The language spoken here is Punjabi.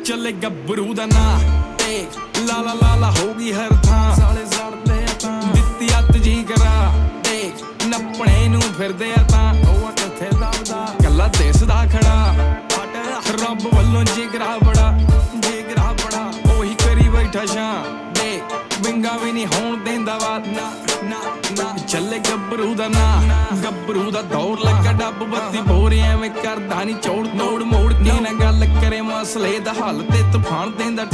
ਚੱਲੇ ਗੱਭਰੂ ਦਾ ਨਾਂ ਤੇ ਲਾਲਾ ਲਾਲਾ ਹੋਗੀ ਹਰ ਥਾਂ ਸਾਲੇ ਸੜਦੇ ਆ ਤਾਂ ਦਿੱਤੀ ਅੱਤ ਜੀ ਕਰਾ ਤੇ ਨੱਪਣੇ ਨੂੰ ਫਿਰਦੇ ਆ ਤਾਂ ਉਹ ਕਿੱਥੇ ਦਬਦਾ ਕੱਲਾ ਦਿਸਦਾ ਖੜਾ ਰੱਬ ਵੱਲੋਂ ਜਿਗਰਾ ਬੜਾ ਉਹੀ ਕਰੀ ਬੈਠਾ ਸ਼ਾਂ ਦੇ ਵਿੰਗਾ ਵੀ ਨਹੀਂ ਹੋਣ ਦਿੰਦਾ ਵਾ ਨਾ ਨਾ ਨਾ ਚੱਲੇ ਗੱਭਰੂ ਦਾ ਨਾਂ ਗੱਭਰੂ ਦਾ ਦੌਰ ਲੱਗਾ ਡੱਬ ਬੱਤੀ ਬੋਰੇ ਐਵੇਂ ਕਰਦਾ ਨਹੀਂ ਚੌੜ ਤੋੜ ਮੋੜ ਕੇ ਨਾ ਗੱਲ ਕਰੇ ਮਸਲੇ ਦਾ ਹੱਲ ਤੇ ਤੂਫਾਨ ਦਿੰਦਾ